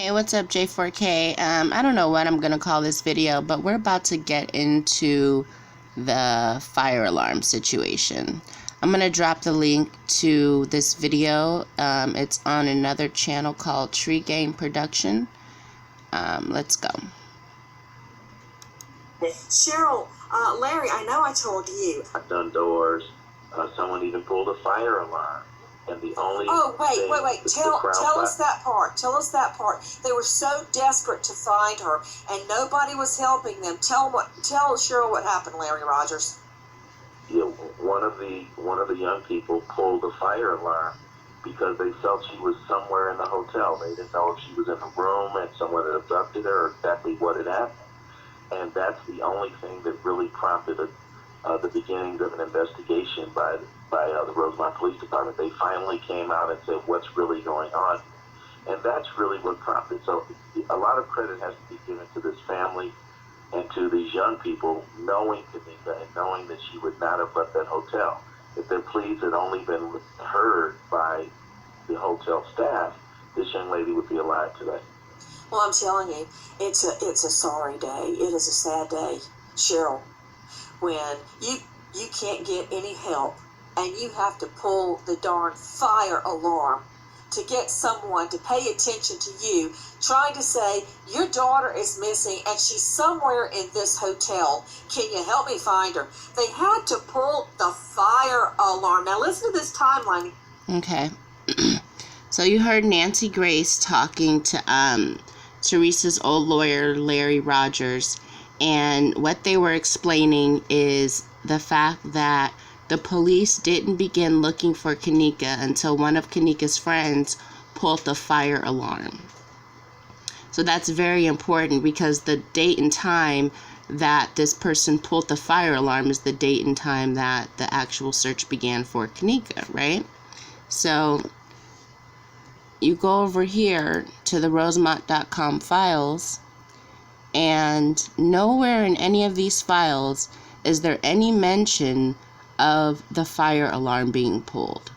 Hey, what's up, J4K? I don't know what I'm going to call this video, but we're about to get into the fire alarm situation. I'm going to drop the link to this video. It's on another channel called Tree Game Production. Let's go. Cheryl, Larry, I know I told you. I've done doors. Someone even pulled a fire alarm. And the only wait. Tell us that part. Tell us that part. They were so desperate to find her, and nobody was helping them. Tell Cheryl what happened, Larry Rogers. Yeah, one of the young people pulled a fire alarm because they felt she was somewhere in the hotel. They didn't know if she was in the room and someone had abducted her or exactly what had happened. And that's the only thing that really prompted the beginnings of an investigation by the Rosemont Police Department. They finally came out and said, what's really going on? And that's really what prompted. So a lot of credit has to be given to this family and to these young people, knowing Kanika and knowing that she would not have left that hotel. If their pleas had only been heard by the hotel staff, this young lady would be alive today. Well, I'm telling you, it's a sorry day. It is a sad day, Cheryl, when you can't get any help and you have to pull the darn fire alarm to get someone to pay attention to you, trying to say, your daughter is missing and she's somewhere in this hotel. Can you help me find her? They had to pull the fire alarm. Now listen to this timeline. Okay. So you heard Nancy Grace talking to Teresa's old lawyer, Larry Rogers, and what they were explaining is the fact that the police didn't begin looking for Kanika until one of Kanika's friends pulled the fire alarm. So that's very important because the date and time that this person pulled the fire alarm is the date and time that the actual search began for Kanika, right? So you go over here to the Rosemont.com files, and nowhere in any of these files is there any mention of the fire alarm being pulled.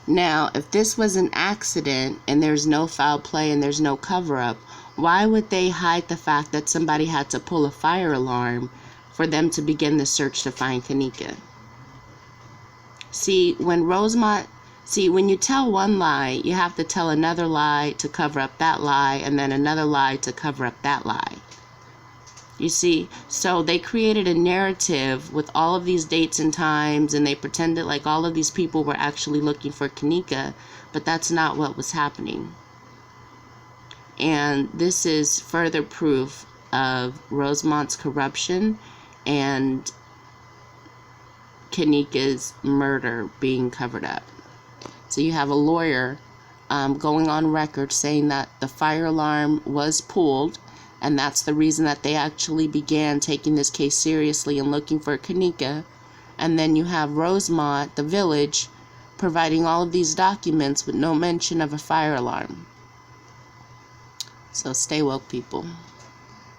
Now, if this was an accident and there's no foul play and there's no cover-up, why would they hide the fact that somebody had to pull a fire alarm for them to begin the search to find Kanika? See, when you tell one lie, you have to tell another lie to cover up that lie, and then another lie to cover up that lie. You see, so they created a narrative with all of these dates and times, and they pretended like all of these people were actually looking for Kanika, but that's not what was happening. And this is further proof of Rosemont's corruption and Kanika's murder being covered up. So you have a lawyer going on record saying that the fire alarm was pulled, and that's the reason that they actually began taking this case seriously and looking for Kanika. And then you have Rosemont, the village, providing all of these documents with no mention of a fire alarm. So stay woke, people.